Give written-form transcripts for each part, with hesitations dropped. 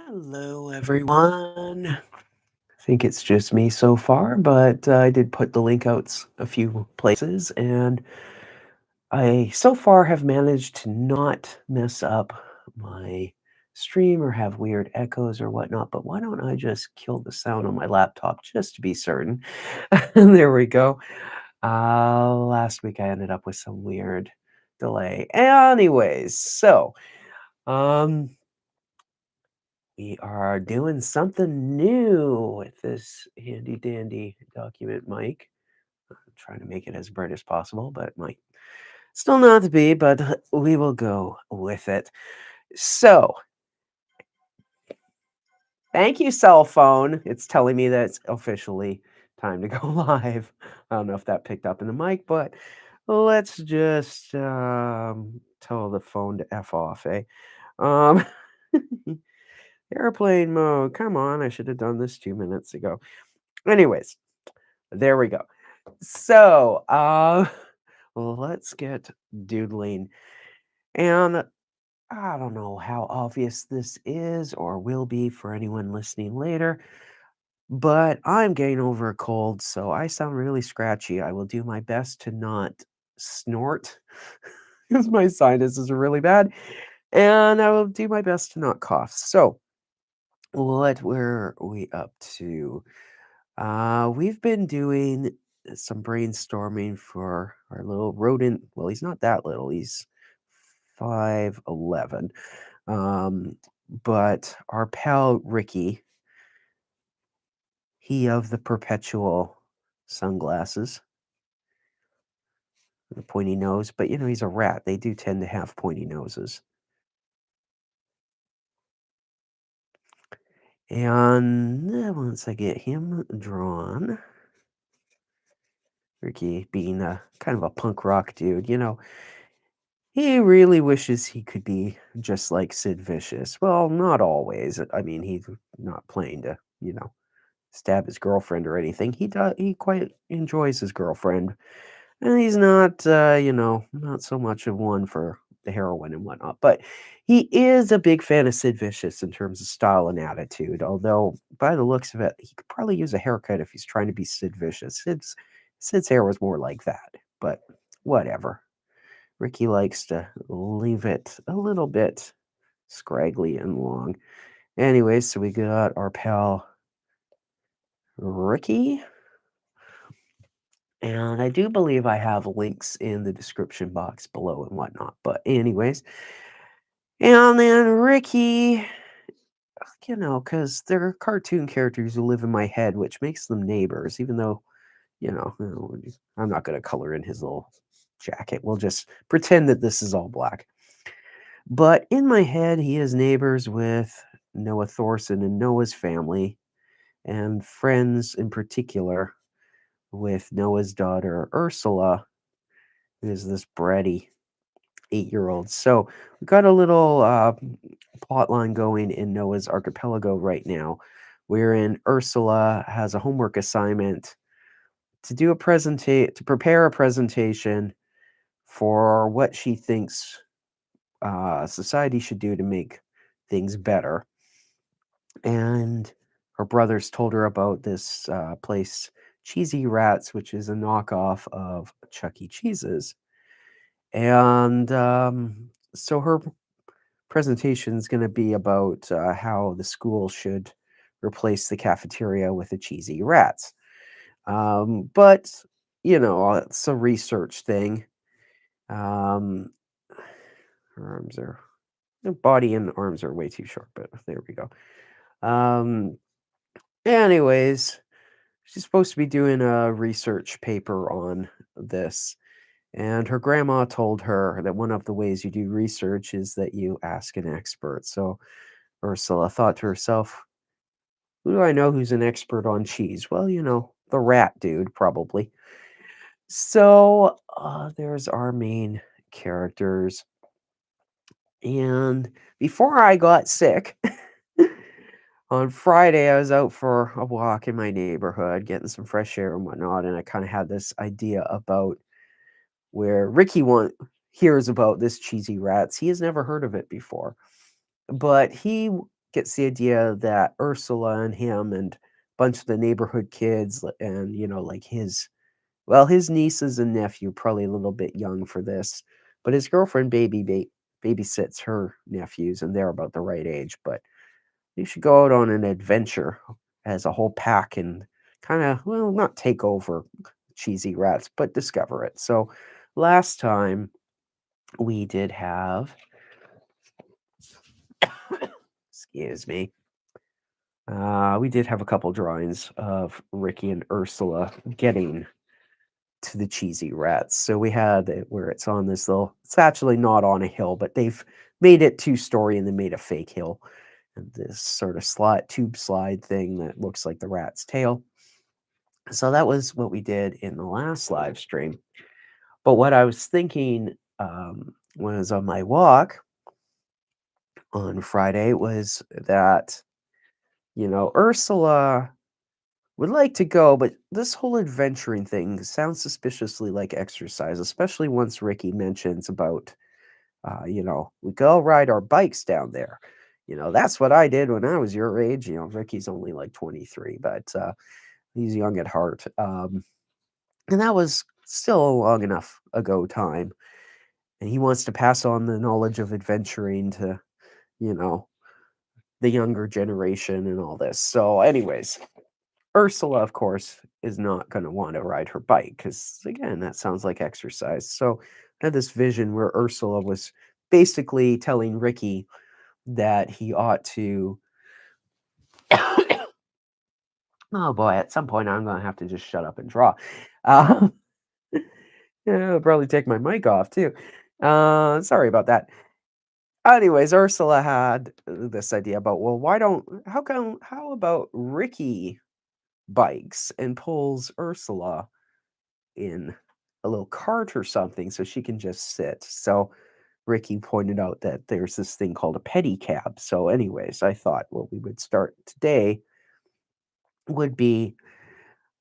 Hello, everyone. I think it's just me so far, but I did put the link out a few places, and I so far have managed to not mess up my stream or have weird echoes or whatnot. But why don't I just kill the sound on my laptop just to be certain? There we go. Last week I ended up with some weird delay. Anyways, so um we are doing something new with this handy dandy document mic. I'm trying to make it as bright as possible, but it might still not be, but we will go with it. So, thank you, cell phone. It's telling me that it's officially time to go live. I don't know if that picked up in the mic, but let's just tell the phone to F off, eh? Um, airplane mode. Come on, I should have done this 2 minutes ago. Anyways, there we go. So, let's get doodling. And I don't know how obvious this is or will be for anyone listening later, but I'm getting over a cold, so I sound really scratchy. I will do my best to not snort because my sinuses are really bad, and I will do my best to not cough. So, what were we up to? We've been doing some brainstorming for our little rodent. Well, he's not that little. He's 5'11". Um, but our pal Ricky, he of the perpetual sunglasses, the pointy nose, but he's a rat. They do tend to have pointy noses. And once I get him drawn, Ricky being a kind of a punk rock dude, he really wishes he could be just like Sid Vicious. Well, not always. I mean, he's not playing to, stab his girlfriend or anything. He quite enjoys his girlfriend. And he's not not so much of one for the heroin and whatnot. But he is a big fan of Sid Vicious in terms of style and attitude. Although, by the looks of it, he could probably use a haircut if he's trying to be Sid Vicious. Sid's hair was more like that. But whatever. Ricky likes to leave it a little bit scraggly and long. Anyways, so we got our pal Ricky. And I do believe I have links in the description box below and whatnot. But anyways, and then Ricky, because they're cartoon characters who live in my head, which makes them neighbors, even though, I'm not going to color in his little jacket. We'll just pretend that this is all black. But in my head, he is neighbors with Noah Thorsen and Noah's family, and friends in particular with Noah's daughter, Ursula, who is this bratty 8-year-old. So we got a little plot line going in Noah's Archipelago right now, wherein Ursula has a homework assignment to prepare a presentation for what she thinks society should do to make things better. And her brothers told her about this place, Cheez E Rats, which is a knockoff of Chuck E. Cheese's. And so her presentation is going to be about how the school should replace the cafeteria with the Cheez E Rats. But, it's a research thing. Her arms are, the body and arms are way too short, but there we go. Anyways, she's supposed to be doing a research paper on this. And her grandma told her that one of the ways you do research is that you ask an expert. So Ursula thought to herself, who do I know who's an expert on cheese? Well, the rat dude, probably. So there's our main characters. And before I got sick, on Friday, I was out for a walk in my neighborhood, getting some fresh air and whatnot. And I kind of had this idea about where Ricky hears about this Cheez E Rats. He has never heard of it before, but he gets the idea that Ursula and him and a bunch of the neighborhood kids and, like his nieces and nephew, probably a little bit young for this, but his girlfriend babysits her nephews, and they're about the right age, but you should go out on an adventure as a whole pack and kinda, well, not take over Cheesy Rats, but discover it. So, last time we did have excuse me, we did have a couple drawings of Ricky and Ursula getting to the Cheesy Rats. So we had it where it's on this little it's actually not on a hill, but they've made it two-story and they made a fake hill, and this sort of tube slide thing that looks like the rat's tail. So that was what we did in the last live stream. But what I was thinking, when I was on my walk on Friday was that, Ursula would like to go, but this whole adventuring thing sounds suspiciously like exercise, especially once Ricky mentions about, we could all ride our bikes down there. That's what I did when I was your age. Ricky's only like 23, but he's young at heart. And that was still a long enough ago time. And he wants to pass on the knowledge of adventuring to, you know, the younger generation and all this. So, anyways, Ursula, of course, is not going to want to ride her bike because, again, that sounds like exercise. So, I had this vision where Ursula was basically telling Ricky that he ought to. Oh boy, at some point I'm going to have to just shut up and draw. Uh, yeah, I'll probably take my mic off too. Sorry about that. Anyways, Ursula had this idea about, well, how about Ricky bikes and pulls Ursula in a little cart or something so she can just sit. So Ricky pointed out that there's this thing called a pedicab. So, anyways, I thought what we would start today would be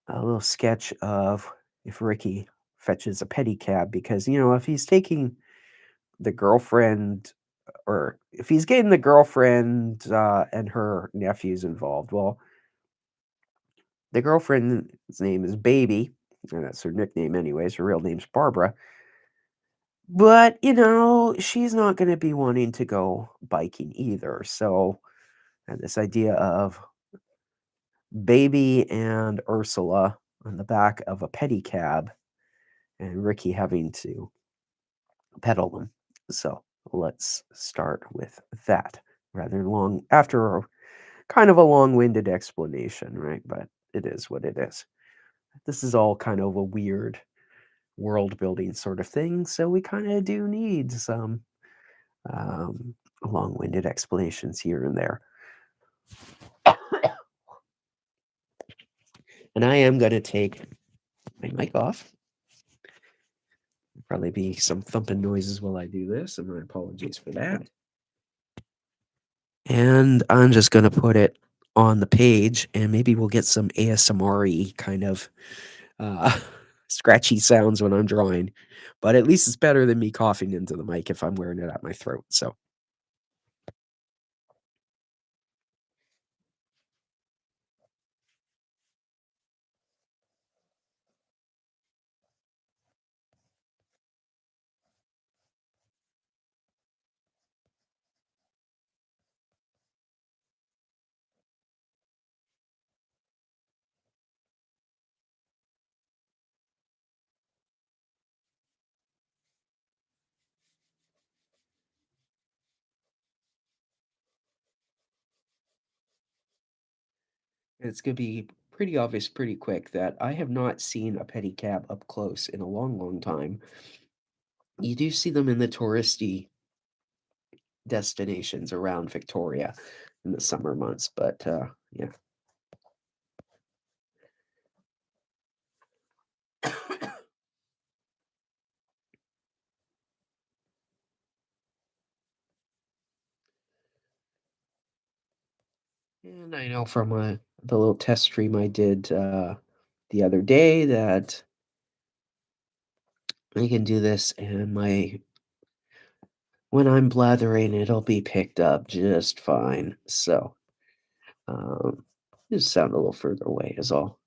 a little sketch of if Ricky fetches a pedicab because, if he's taking the girlfriend or if he's getting the girlfriend and her nephews involved, well, the girlfriend's name is Baby, and that's her nickname anyways. Her real name's Barbara. But, she's not going to be wanting to go biking either. So, and this idea of Baby and Ursula on the back of a pedicab and Ricky having to pedal them. So, let's start with that rather long after kind of a long-winded explanation, right? But it is what it is. This is all kind of a weird world building sort of thing, so we kind of do need some um, long-winded explanations here and there. And I am going to take my mic off. Probably be some thumping noises while I do this, and my apologies for that. And I'm just going to put it on the page, and maybe we'll get some ASMR-y kind of uh, scratchy sounds when I'm drawing. But at least it's better than me coughing into the mic if I'm wearing it at my throat. So, it's going to be pretty obvious pretty quick that I have not seen a pedicab up close in a long, long time. You do see them in the touristy destinations around Victoria in the summer months, but yeah. And I know from the little test stream I did the other day that I can do this, and my when I'm blathering, it'll be picked up just fine. So, um, just sound a little further away is all.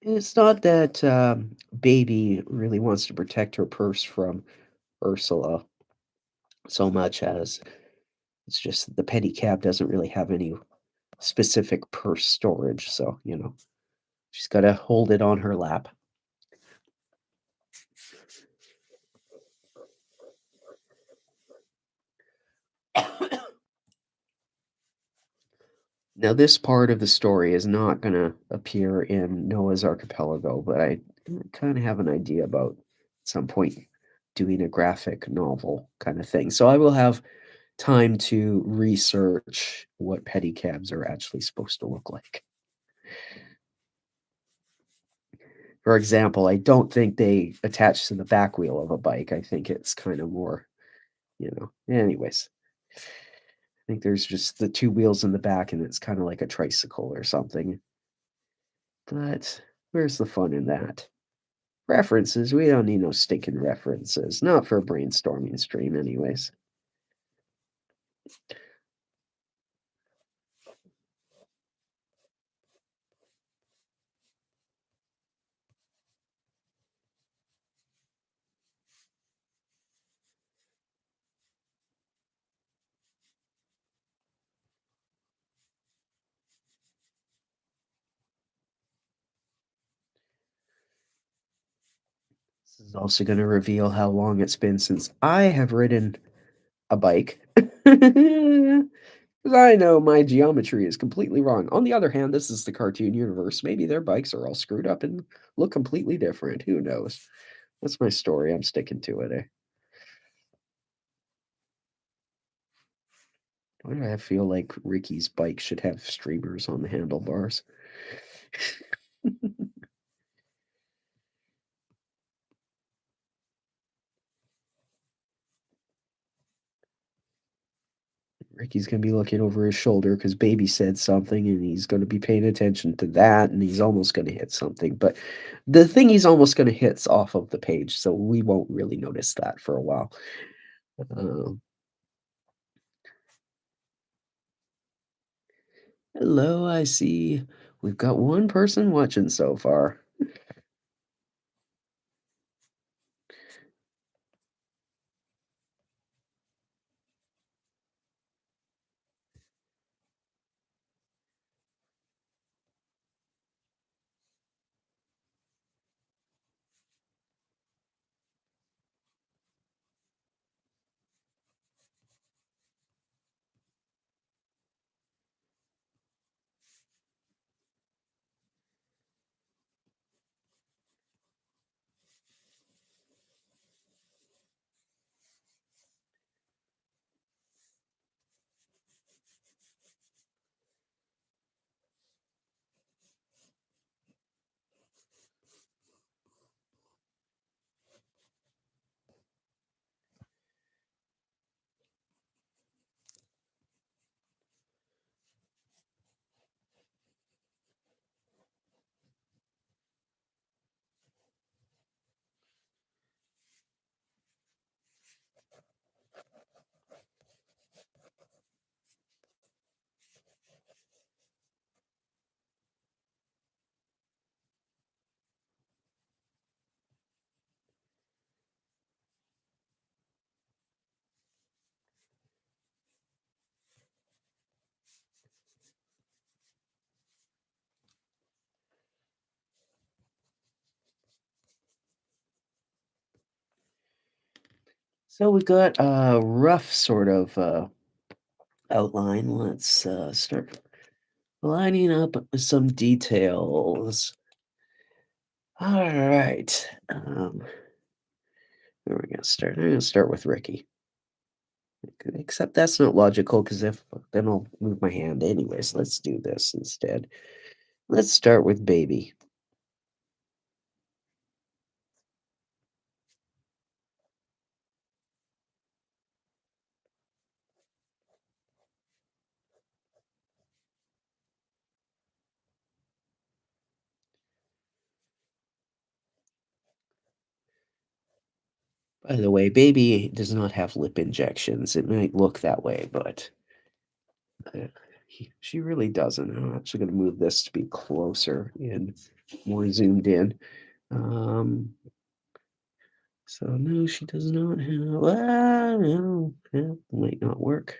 It's not that Baby really wants to protect her purse from Ursula so much as it's just the pedicab doesn't really have any specific purse storage. So, she's got to hold it on her lap. Now, this part of the story is not going to appear in Noah's Archipelago, but I kind of have an idea about at some point doing a graphic novel kind of thing. So I will have time to research what pedicabs are actually supposed to look like. For example, I don't think they attach to the back wheel of a bike. I think it's kind of more, anyways. I think there's just the two wheels in the back and it's kind of like a tricycle or something. But where's the fun in that? References, we don't need no stinking references. Not for a brainstorming stream, anyways. This is also going to reveal how long it's been since I have ridden a bike. 'Cause I know my geometry is completely wrong. On the other hand, this is the cartoon universe. Maybe their bikes are all screwed up and look completely different. Who knows? That's my story. I'm sticking to it. Why do I feel like Ricky's bike should have streamers on the handlebars? Ricky's gonna be looking over his shoulder because Baby said something, and he's gonna be paying attention to that, and he's almost gonna hit something. But the thing he's almost gonna hit's off of the page, so we won't really notice that for a while. Um, Hello, I see we've got one person watching so far. So we got a rough sort of outline. Let's start lining up some details. All right. Where are we gonna start? I'm gonna start with Ricky. Except that's not logical because if then I'll move my hand anyways. Let's do this instead. Let's start with baby. By the way, baby does not have lip injections. It might look that way, but uh, she really doesn't. I'm actually going to move this to be closer and more zoomed in. Um, so no, she does not have. No, that might not work.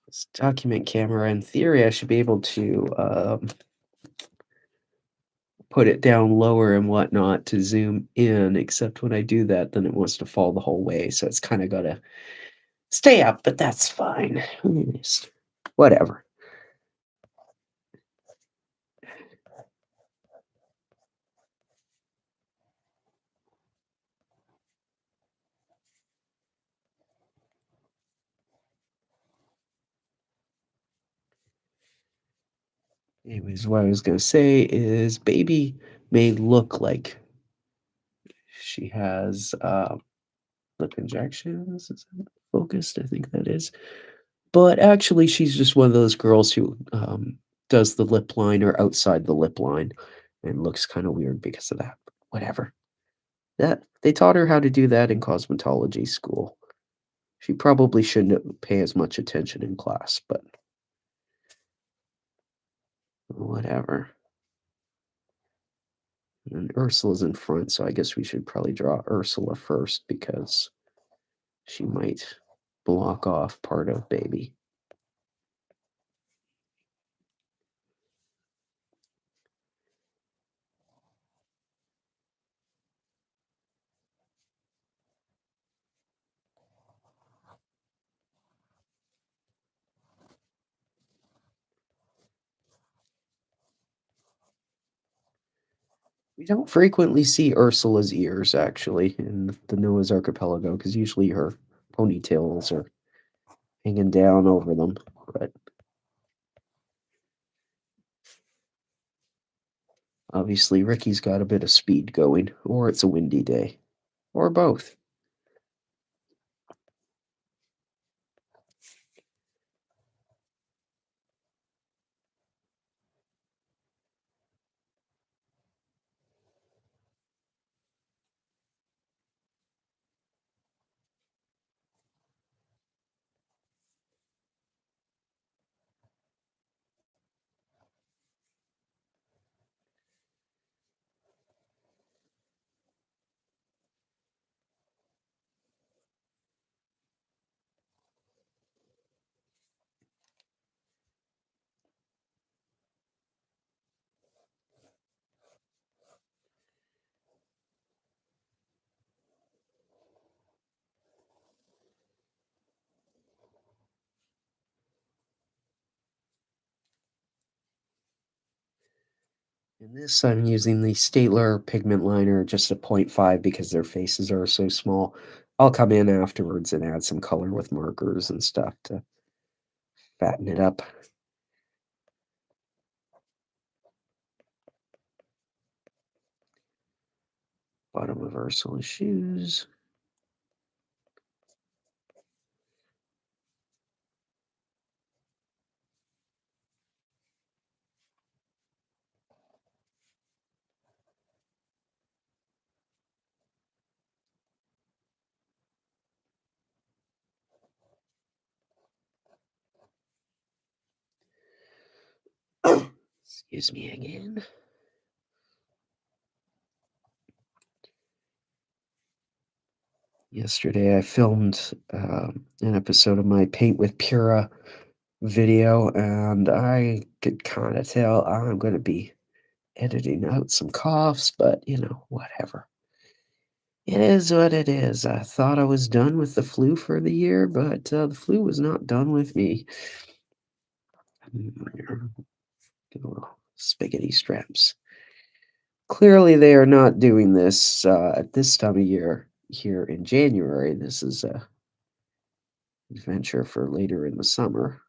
This document camera, in theory, I should be able to put it down lower and whatnot to zoom in. Except when I do that, then it wants to fall the whole way. So it's kind of got to stay up, but that's fine. Whatever. Anyways, what I was gonna say is baby may look like she has lip injections. Is that focused? I think that is. But actually she's just one of those girls who does the lip liner outside the lip line and looks kind of weird because of that. Whatever. That they taught her how to do that in cosmetology school. She probably shouldn't pay as much attention in class, but whatever. And Ursula's in front, so I guess we should probably draw Ursula first because she might block off part of baby. We don't frequently see Ursula's ears actually in the Noah's Archipelago because usually her ponytails are hanging down over them. But obviously, Ricky's got a bit of speed going, or it's a windy day, or both. In this, I'm using the Staedtler pigment liner, just a 0.5 because their faces are so small. I'll come in afterwards and add some color with markers and stuff to fatten it up. Bottom of Ursula's shoes. Excuse me again. Yesterday, I filmed an episode of my Paint with Pyra video, and I could kind of tell I'm going to be editing out some coughs, but whatever. It is what it is. I thought I was done with the flu for the year, but the flu was not done with me. Get a little spaghetti straps. Clearly, they are not doing this at this time of year here in January. This is a adventure for later in the summer.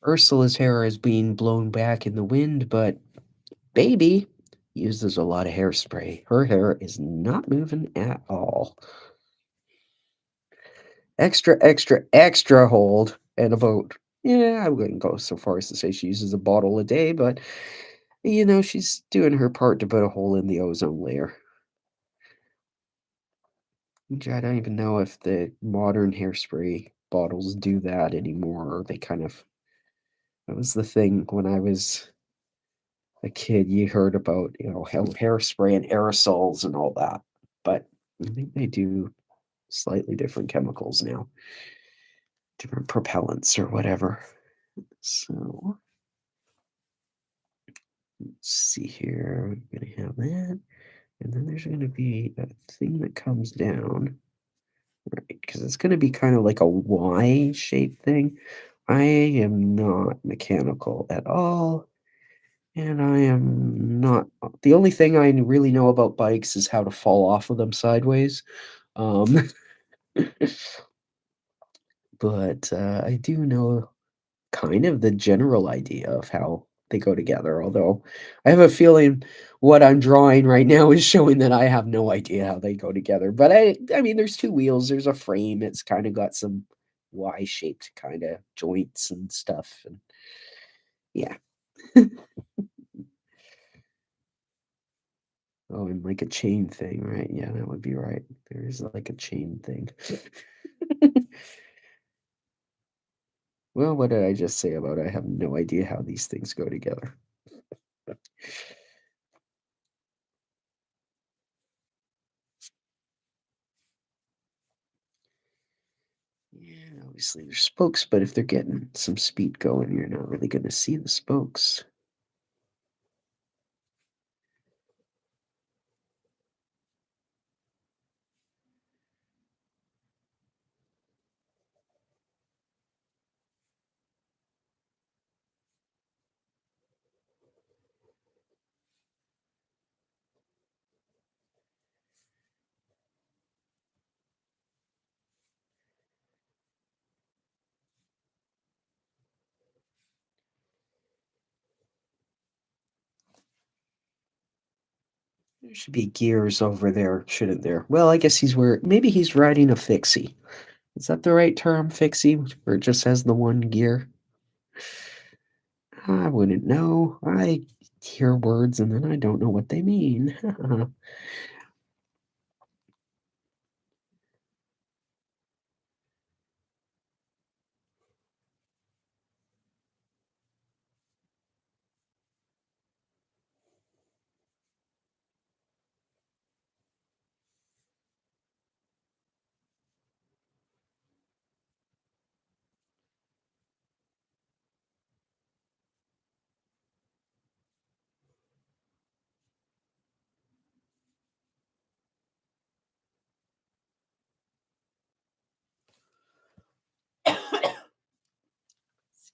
Ursula's hair is being blown back in the wind, but baby uses a lot of hairspray. Her hair is not moving at all. Extra, extra, extra hold and about, yeah, I wouldn't go so far as to say she uses a bottle a day, but she's doing her part to put a hole in the ozone layer. Which I don't even know if the modern hairspray bottles do that anymore, or they kind of, that was the thing when I was a kid. You heard about, hairspray and aerosols and all that, but I think they do slightly different chemicals now, different propellants or whatever. So let's see here. We're gonna have that, and then there's gonna be a thing that comes down, right? Because it's gonna be kind of like a Y-shaped thing. I am not mechanical at all, and I am not. The only thing I really know about bikes is how to fall off of them sideways. Um, but I do know kind of the general idea of how they go together, although I have a feeling what I'm drawing right now is showing that I have no idea how they go together. But I mean, there's two wheels, there's a frame, it's kind of got some Y-shaped kind of joints and stuff, and yeah. Oh, and like a chain thing, right? Yeah, that would be right. There is like a chain thing. Well, what did I just say about I have no idea how these things go together? Yeah, obviously there's spokes, but if they're getting some speed going, you're not really going to see the spokes. There should be gears over there, shouldn't there? Well, I guess maybe he's riding a fixie. Is that the right term, fixie? Or it just has the one gear? I wouldn't know. I hear words and then I don't know what they mean.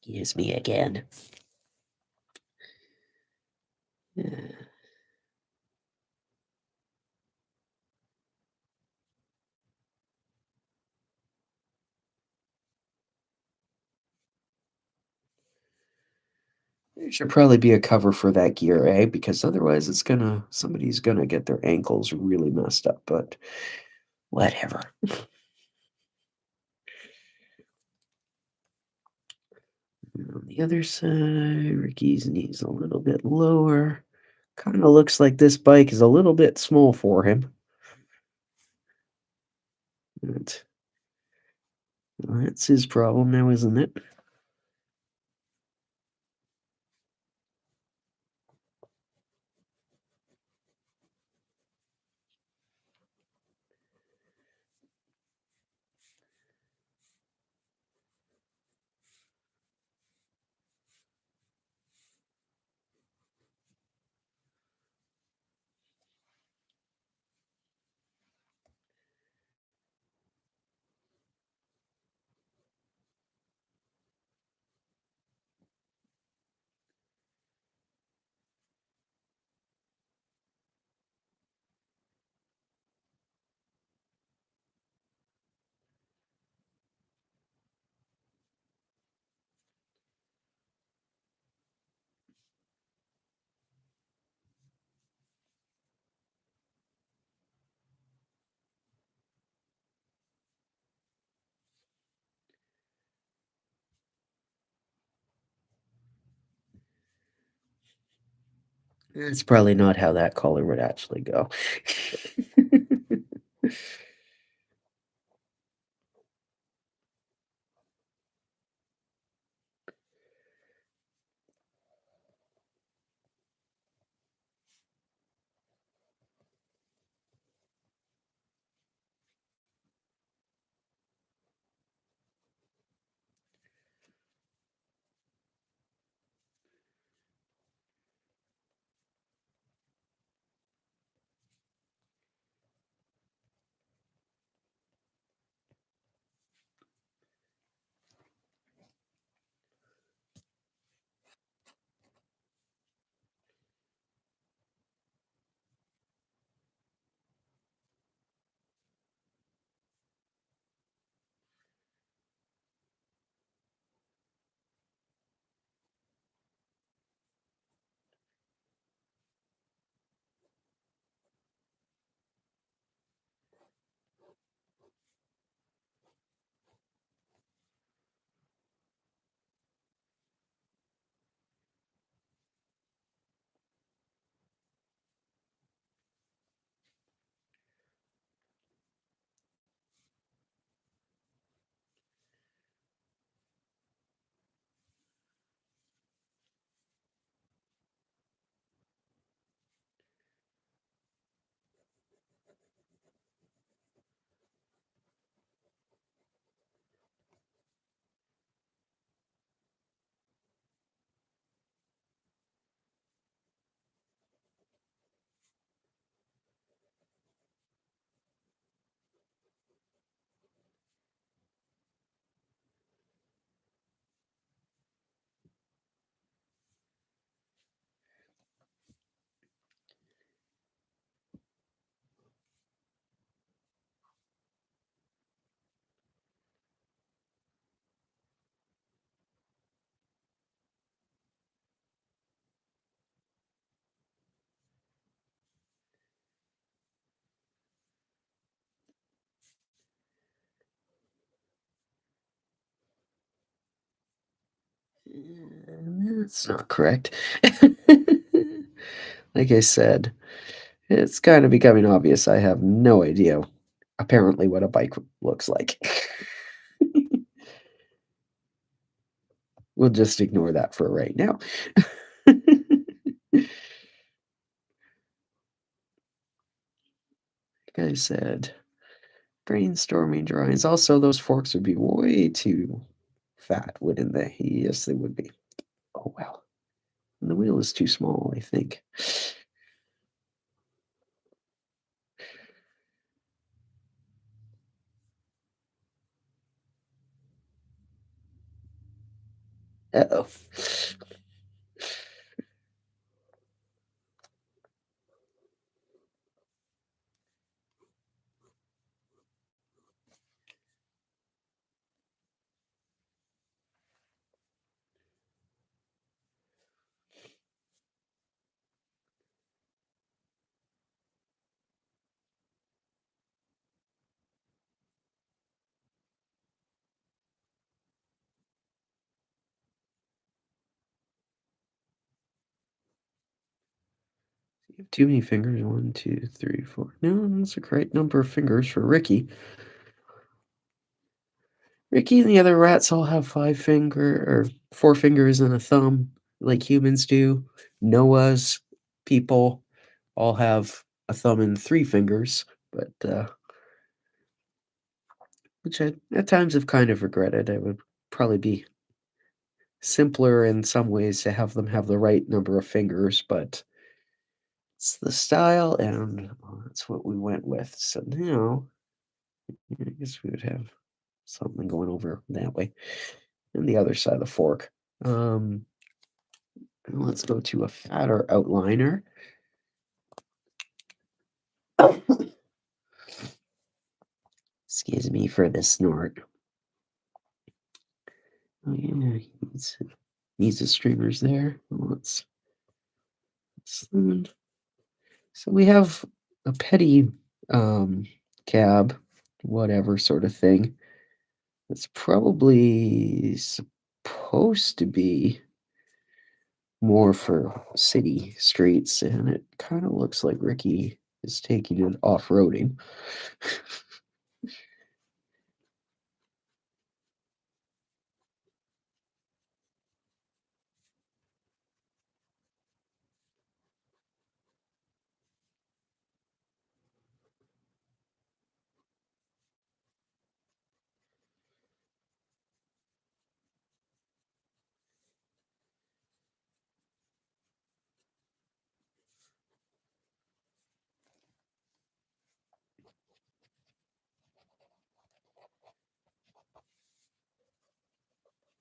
Excuse me again. Yeah. There should probably be a cover for that gear, eh? Because otherwise somebody's gonna get their ankles really messed up, but whatever. On the other side, Ricky's knees a little bit lower. Kinda looks like this bike is a little bit small for him. But that's his problem now, isn't it? That's probably not how that color would actually go. That's not correct. Like I said, it's kinda becoming obvious I have no idea, apparently, what a bike looks like. We'll just ignore that for right now. Like I said, brainstorming drawings. Also, those forks would be way too fat, wouldn't they? Yes, they would be. Oh, well. And the wheel is too small, I think. Uh-oh. You have too many fingers. 1, 2, 3, 4. No, that's a correct number of fingers for Ricky. Ricky and the other rats all have 4 fingers and a thumb, like humans do. Noah's people all have a thumb and 3 fingers, but which I at times have kind of regretted. It would probably be simpler in some ways to have them have the right number of fingers, but it's the style, and that's what we went with. So now, I guess we would have something going over that way, and the other side of the fork. Um, let's go to a fatter outliner. Excuse me for the snort. Oh yeah, needs the streamers there. Let's send. So we have a petty cab, whatever sort of thing. It's probably supposed to be more for city streets, and it kind of looks like Ricky is taking it off-roading.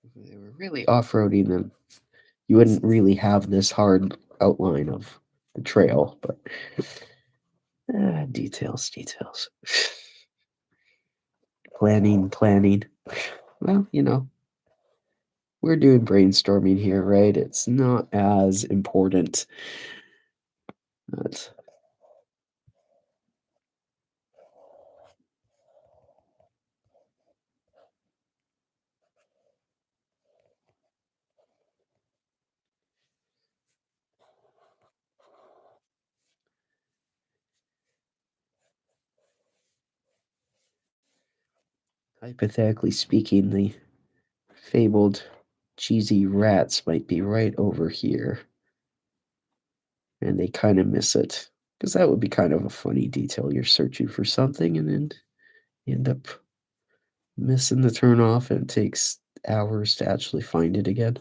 If they were really off-roading, then you wouldn't really have this hard outline of the trail, but details. Planning. Well, we're doing brainstorming here, right? It's not as important. But hypothetically speaking, the fabled cheesy rats might be right over here, and they kind of miss it. Because that would be kind of a funny detail. You're searching for something, and then you end up missing the turnoff, and it takes hours to actually find it again.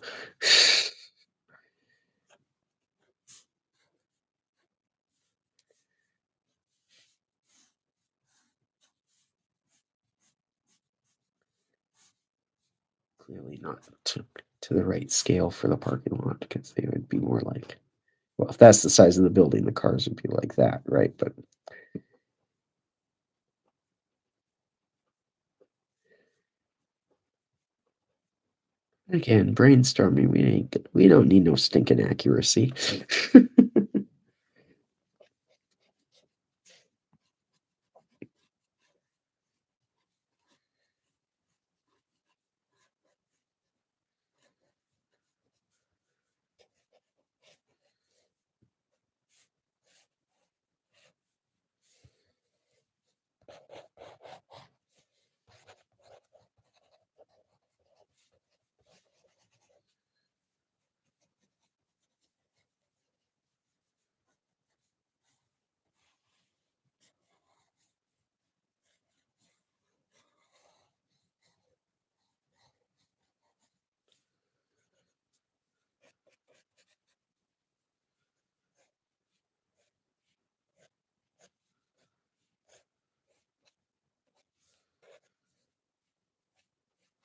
Clearly not to the right scale for the parking lot, because they would be more like, well, if that's the size of the building, the cars would be like that, right? But again, brainstorming, we don't need no stinking accuracy.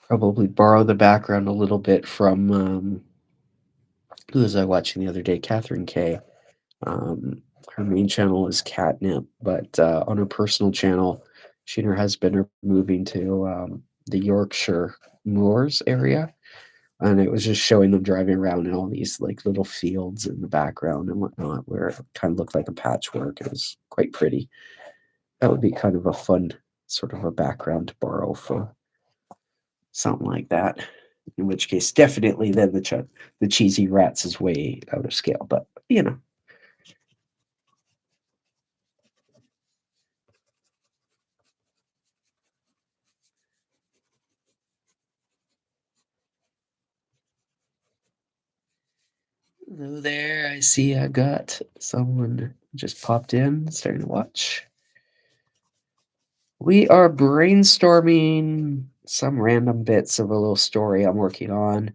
Probably borrow the background a little bit from, who was I watching the other day? Catherine K. Um, Her main channel is Catnip, but, on her personal channel, she and her husband are moving to, the Yorkshire Moors area, and it was just showing them driving around in all these, like, little fields in the background and whatnot, where it kind of looked like a patchwork. It was quite pretty. That would be kind of a fun sort of a background to borrow for something like that. In which case, definitely then the cheesy rats is way out of scale, but, you know. Hello there. I see I got someone just popped in, starting to watch. We are brainstorming some random bits of a little story I'm working on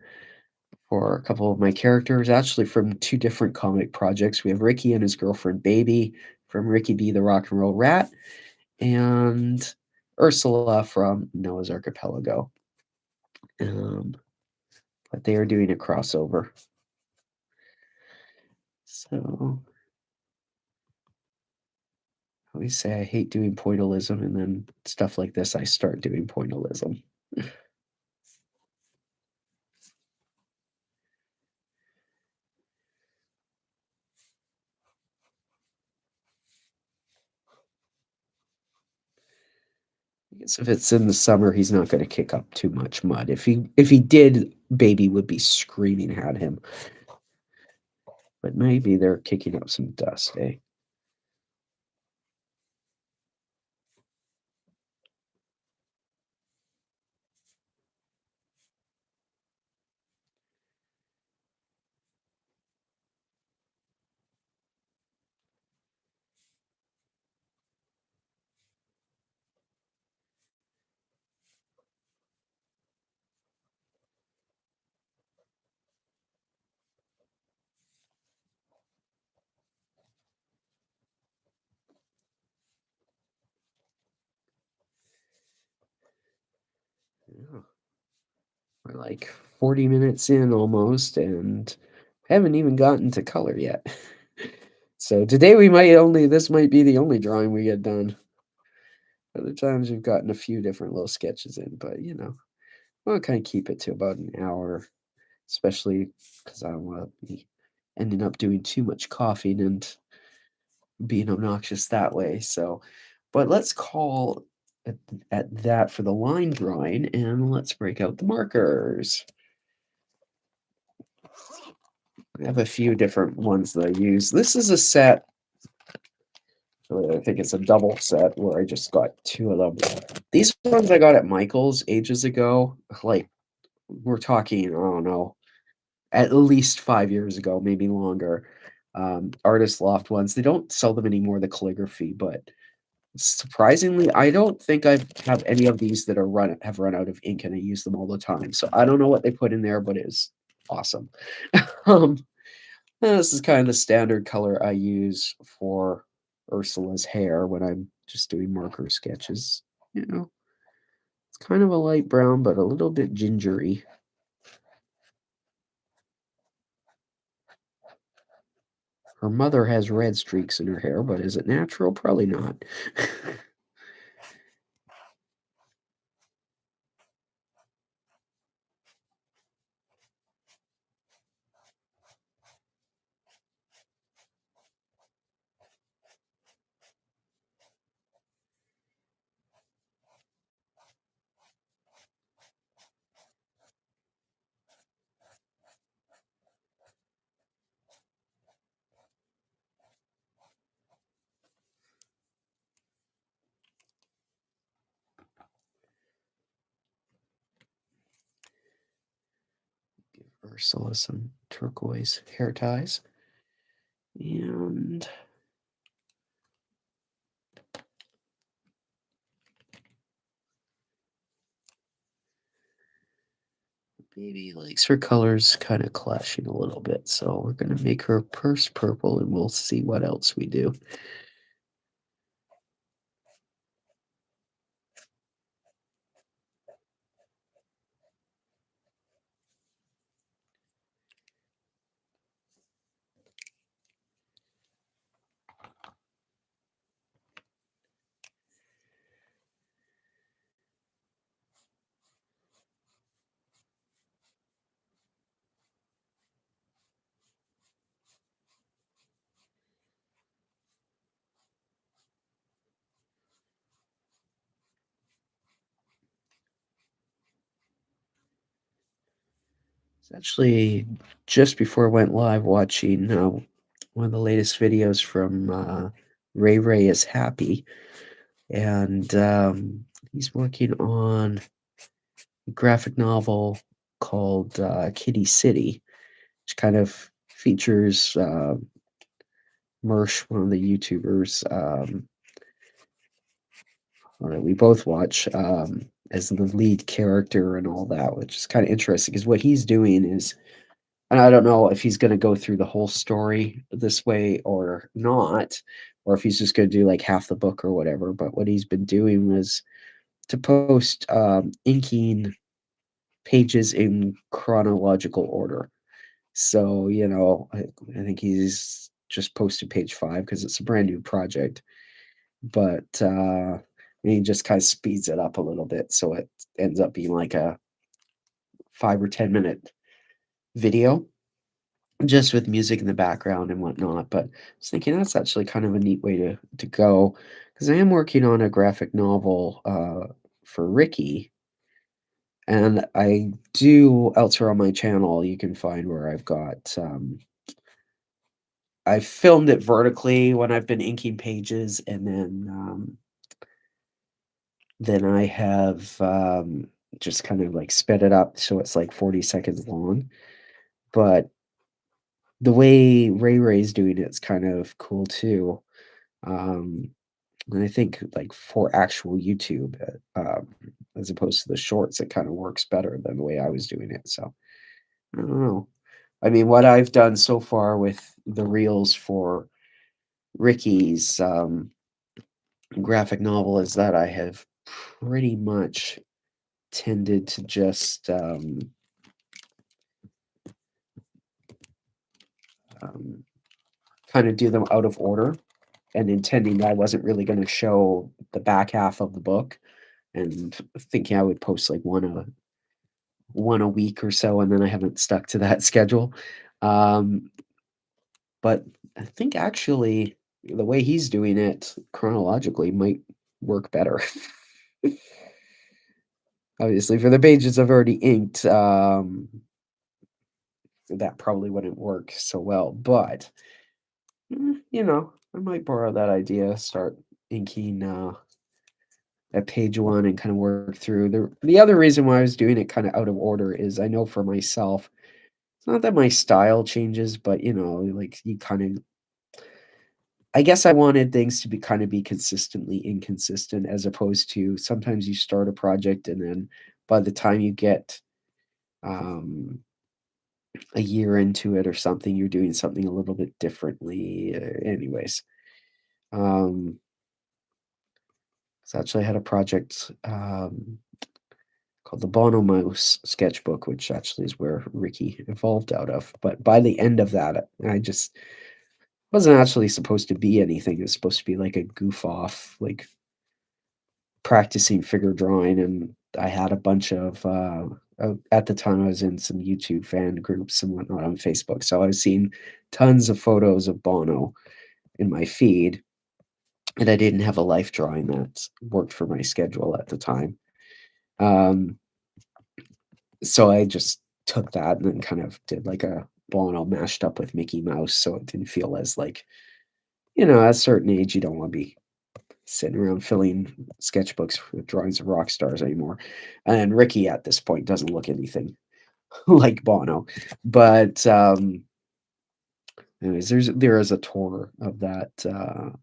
for a couple of my characters, actually from two different comic projects. We have Ricky and his girlfriend Baby from Ricky B. the Rock and Roll Rat, and Ursula from Noah's Archipelago. Um, but they are doing a crossover. So I always say I hate doing pointillism, and then stuff like this, I start doing pointillism. I guess if it's in the summer, he's not going to kick up too much mud. If he did, Baby would be screaming at him. But maybe they're kicking up some dust, eh? Yeah. We're like 40 minutes in almost, and haven't even gotten to color yet. So today this might be the only drawing we get done. Other times we've gotten a few different little sketches in, but we'll kind of keep it to about an hour, especially because I don't want to be ending up doing too much coughing and being obnoxious that way. So, but let's call at that for the line drawing, and let's break out the markers. I have a few different ones that I use. This is a set. I think it's a double set where I just got two of them. These ones I got at Michael's ages ago. Like, we're talking, I don't know, at least 5 years ago, maybe longer. Artist Loft ones. They don't sell them anymore, the calligraphy, but surprisingly, I don't think I have any of these that have run out of ink, and I use them all the time. So I don't know what they put in there, but it's awesome. um, this is kind of the standard color I use for Ursula's hair when I'm just doing marker sketches. It's kind of a light brown, but a little bit gingery. Her mother has red streaks in her hair, but is it natural? Probably not. Give Ursula some turquoise hair ties. And Baby likes her colors kind of clashing a little bit, so we're going to make her purse purple, and we'll see what else we do. Actually, just before I went live watching one of the latest videos from Ray Ray is Happy, and he's working on a graphic novel called Kitty City, which kind of features Mersh, one of the YouTubers that we both watch, as the lead character and all that, which is kind of interesting because what he's doing is, and I don't know if he's gonna go through the whole story this way or not, or if he's just gonna do, like, half the book or whatever, but what he's been doing was to post, inking pages in chronological order. So, I think he's just posted page 5 because it's a brand new project, but, and he just kinda speeds it up a little bit, so it ends up being like a 5 or 10-minute video, just with music in the background and whatnot. But I was thinking that's actually kind of a neat way to go, because I am working on a graphic novel for Ricky, and I do elsewhere on my channel. You can find where I've got I filmed it vertically when I've been inking pages, and then I have just kind of like sped it up so it's like 40 seconds long. But the way Ray Ray's doing it's kind of cool too. Um, and I think like for actual YouTube, as opposed to the shorts, it kind of works better than the way I was doing it. So I don't know. I mean, what I've done so far with the reels for Ricky's graphic novel is that I have pretty much tended to just um, kind of do them out of order and intending that I wasn't really going to show the back half of the book and thinking I would post like one a week or so, and then I haven't stuck to that schedule. Um, but I think actually the way he's doing it chronologically might work better. Obviously, for the pages I've already inked, that probably wouldn't work so well. But I might borrow that idea, start inking at page one and kind of work through. The other reason why I was doing it kind of out of order is I know for myself, it's not that my style changes, but like you kind of, I guess I wanted things to be kind of be consistently inconsistent, as opposed to sometimes you start a project and then by the time you get um a year into it or something, you're doing something a little bit differently. Anyways, um, so actually I had a project called the Bono Mouse sketchbook, which actually is where Ricky evolved out of. But by the end of that, I just wasn't actually supposed to be anything. It was supposed to be like a goof off, like practicing figure drawing. And I had a bunch of, at the time, I was in some YouTube fan groups and whatnot on Facebook. So I was seeing tons of photos of Bono in my feed. And I didn't have a life drawing that worked for my schedule at the time. Um, So I just took that and then kind of did like a Bono mashed up with Mickey Mouse, so it didn't feel as like, at a certain age, you don't want to be sitting around filling sketchbooks with drawings of rock stars anymore. And Ricky at this point doesn't look anything like Bono. But anyways, there is a tour of that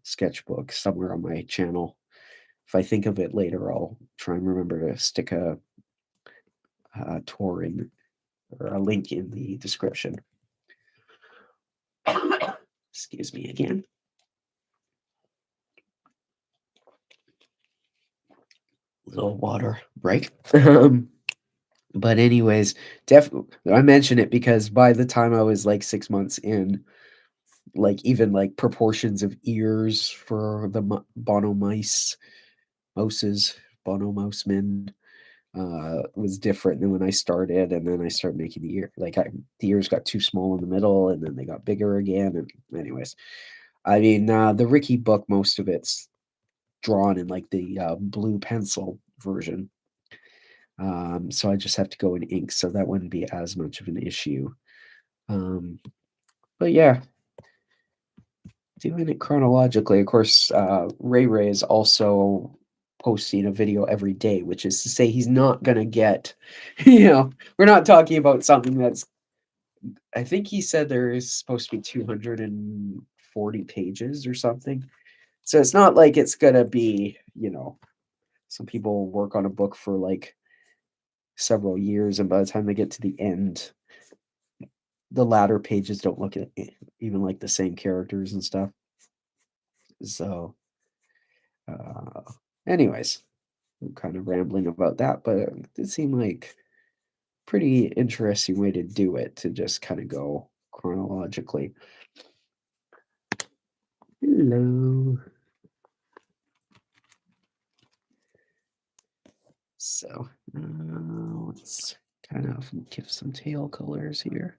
sketchbook somewhere on my channel. If I think of it later, I'll try and remember to stick a tour in or a link in the description. Excuse me again. Little water break. But anyways, I mention it because by the time I was like 6 months in, like even like proportions of ears for the Bono mouses, Bono mouse men, was different than when I started, and then I started making the ears got too small in the middle, and then they got bigger again. And anyways, I mean, the Ricky book, most of it's drawn in like the blue pencil version. So I just have to go in ink, so that wouldn't be as much of an issue. Um, but yeah, doing it chronologically. Of course, Ray Ray is also posting a video every day, which is to say he's not gonna get, we're not talking about something that's. I think he said there is supposed to be 240 pages or something. So it's not like it's gonna be, some people work on a book for like several years, and by the time they get to the end, the latter pages don't look at even like the same characters and stuff. So, uh, anyways, I'm kind of rambling about that, but it seemed like pretty interesting way to do it, to just kind of go chronologically. Hello. So, let's kind of give some tail colors here.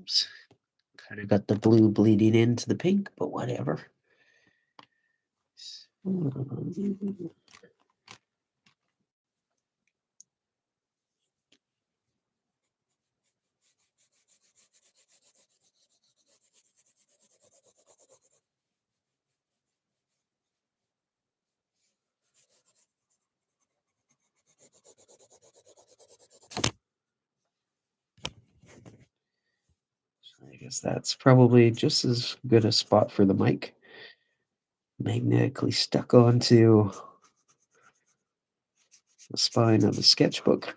Oops. Kind of got the blue bleeding into the pink, but whatever. I guess that's probably just as good a spot for the mic. Magnetically stuck onto the spine of the sketchbook.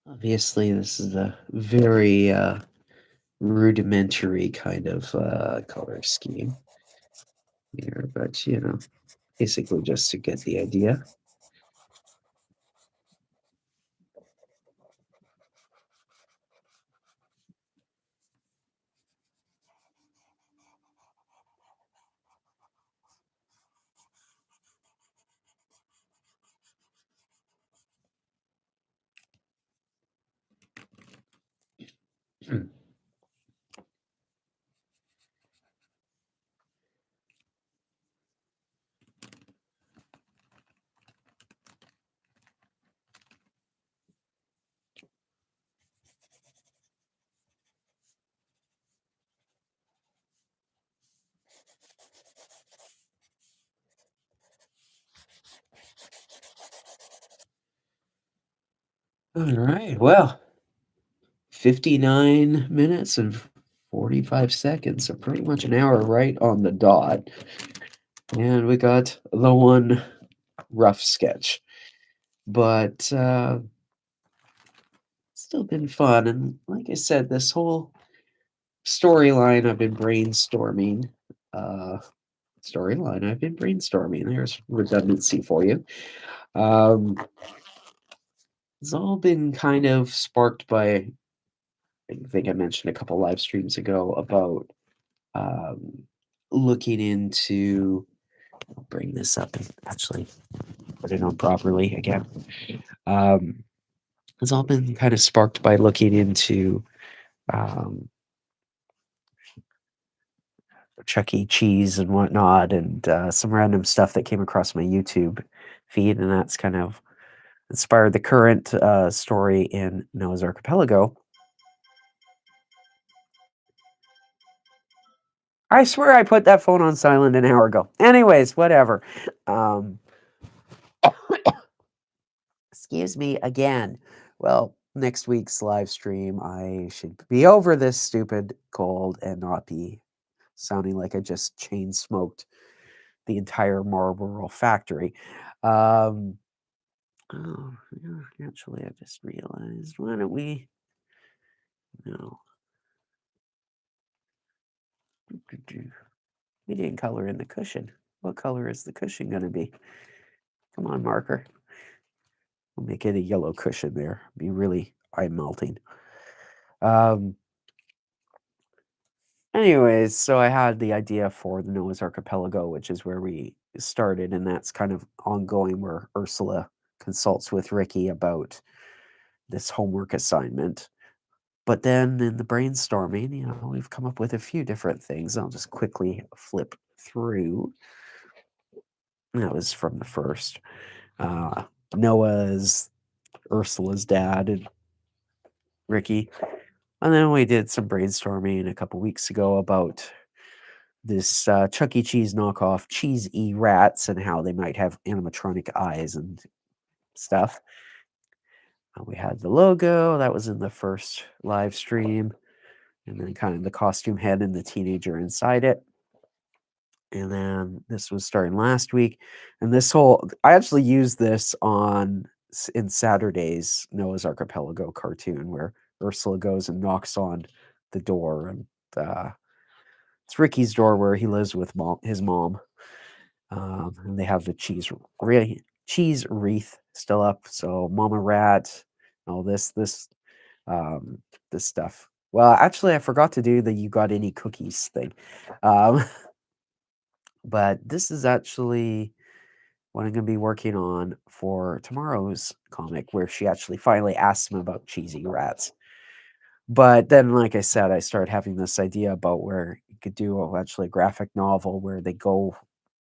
Obviously, this is a very rudimentary kind of color scheme here, but basically just to get the idea. All right, well, 59 minutes and 45 seconds, so pretty much an hour right on the dot. And we got the one rough sketch, but still been fun. And like I said, this whole storyline I've been brainstorming. Uh, There's redundancy for you. Um, it's all been kind of sparked by, I think I mentioned a couple live streams ago about um, looking into. I'll bring this up and actually put it on properly again. Um, it's all been kind of sparked by looking into um, Chuck E. Cheese and whatnot, and some random stuff that came across my YouTube feed, and that's kind of inspired the current story in Noah's Archipelago. I swear I put that phone on silent an hour ago. Anyways, whatever. Um, excuse me again. Well, next week's live stream, I should be over this stupid cold and not be sounding like I just chain smoked the entire Marlboro factory. Um, oh, yeah, actually, I just realized. Why don't we? No, we didn't color in the cushion. What color is the cushion going to be? Come on, marker. We'll make it a yellow cushion there. Be really eye melting. Um, Anyways, so I had the idea for the Noah's Archipelago, which is where we started, and that's kind of ongoing where Ursula consults with Ricky about this homework assignment. But then in the brainstorming, we've come up with a few different things. I'll just quickly flip through. That was from the first. Noah's Ursula's dad and Ricky. And then we did some brainstorming a couple weeks ago about this Chuck E. Cheese knockoff Cheez E rats and how they might have animatronic eyes and stuff. We had the logo that was in the first live stream, and then kind of the costume head and the teenager inside it. And then this was starting last week, and I actually used this in Saturday's Noah's Archipelago cartoon where Ursula goes and knocks on the door, and it's Ricky's door where he lives with his mom. And they have the cheese wreath still up. So Mama Rat, all um, this stuff. Well, actually, I forgot to do the "You got any cookies" thing, um, but this is actually what I'm going to be working on for tomorrow's comic, where she actually finally asks him about cheesy rats. But then, like I said, I started having this idea about where you could do actually a graphic novel where they go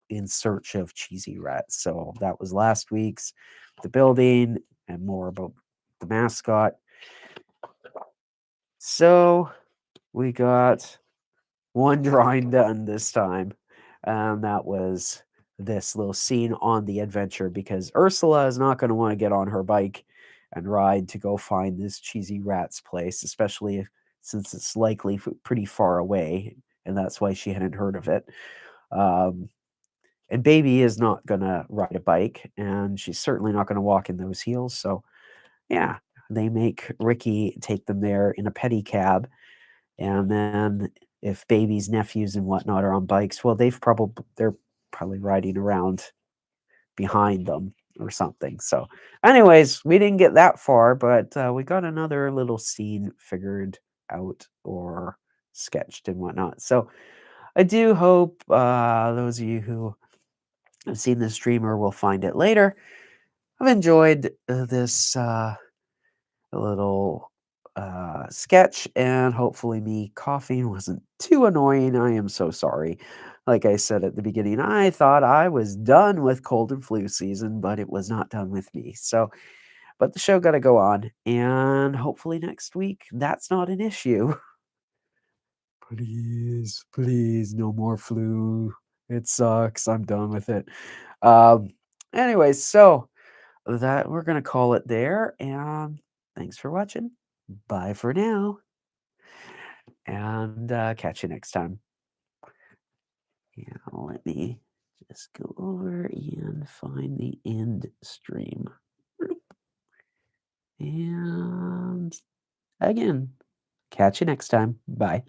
in search of cheesy rats. So that was last week's the building and more about the mascot. So we got one drawing done this time. And that was this little scene on the adventure because Ursula is not going to want to get on her bike and ride to go find this cheesy rat's place, especially since it's likely pretty far away. And that's why she hadn't heard of it. Um, and Baby is not going to ride a bike, and she's certainly not going to walk in those heels. So, yeah, they make Ricky take them there in a pedicab, and then if babies, nephews, and whatnot are on bikes, well, they're probably riding around behind them or something. So, anyways, we didn't get that far, but we got another little scene figured out or sketched and whatnot. So, I do hope those of you who have seen the streamer will find it later. I've enjoyed this little sketch, and hopefully, me coughing wasn't too annoying. I am so sorry. Like I said at the beginning, I thought I was done with cold and flu season, but it was not done with me. So, but the show got to go on, and hopefully next week that's not an issue. Please, please, no more flu. It sucks. I'm done with it. Um, anyway, so that we're gonna call it there, and thanks for watching. Bye for now, and catch you next time. Yeah, let me just go over and find the end stream. And again, catch you next time. Bye.